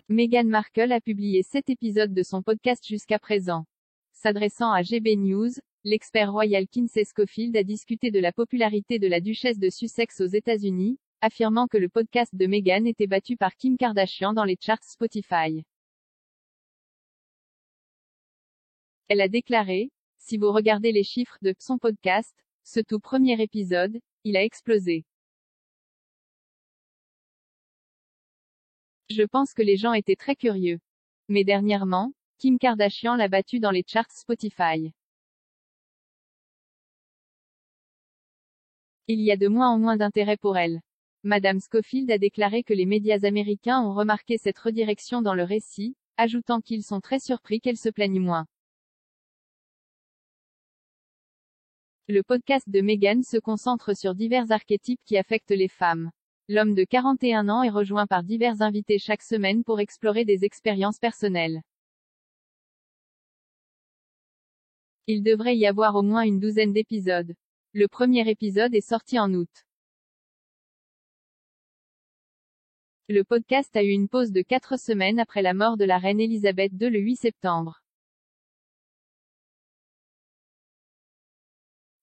Meghan Markle a publié 7 épisodes de son podcast jusqu'à présent. S'adressant à GB News, l'expert royal Kinsey Schofield a discuté de la popularité de la duchesse de Sussex aux États-Unis, affirmant que le podcast de Meghan était battu par Kim Kardashian dans les charts Spotify. Elle a déclaré: « Si vous regardez les chiffres de son podcast, ce tout premier épisode, il a explosé. Je pense que les gens étaient très curieux. Mais dernièrement, Kim Kardashian l'a battu dans les charts Spotify. Il y a de moins en moins d'intérêt pour elle. » Madame Schofield a déclaré que les médias américains ont remarqué cette redirection dans le récit, ajoutant qu'ils sont très surpris qu'elle se plaigne moins. Le podcast de Meghan se concentre sur divers archétypes qui affectent les femmes. L'homme de 41 ans est rejoint par divers invités chaque semaine pour explorer des expériences personnelles. Il devrait y avoir au moins une douzaine d'épisodes. Le premier épisode est sorti en août. Le podcast a eu une pause de 4 semaines après la mort de la reine Elisabeth II le 8 septembre.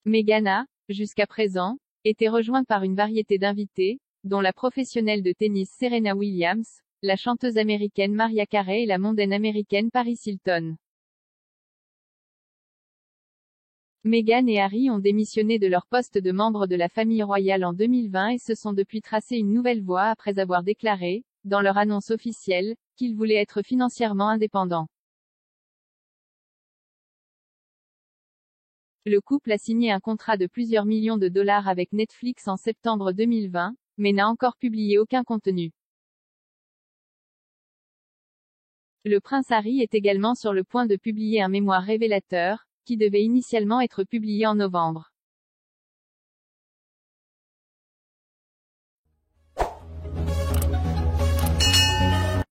Meghan a, jusqu'à présent, été rejointe par une variété d'invités, dont la professionnelle de tennis Serena Williams, la chanteuse américaine Mariah Carey et la mondaine américaine Paris Hilton. Meghan et Harry ont démissionné de leur poste de membre de la famille royale en 2020 et se sont depuis tracé une nouvelle voie après avoir déclaré, dans leur annonce officielle, qu'ils voulaient être financièrement indépendants. Le couple a signé un contrat de plusieurs millions de dollars avec Netflix en septembre 2020, mais n'a encore publié aucun contenu. Le prince Harry est également sur le point de publier un mémoire révélateur, qui devait initialement être publié en novembre.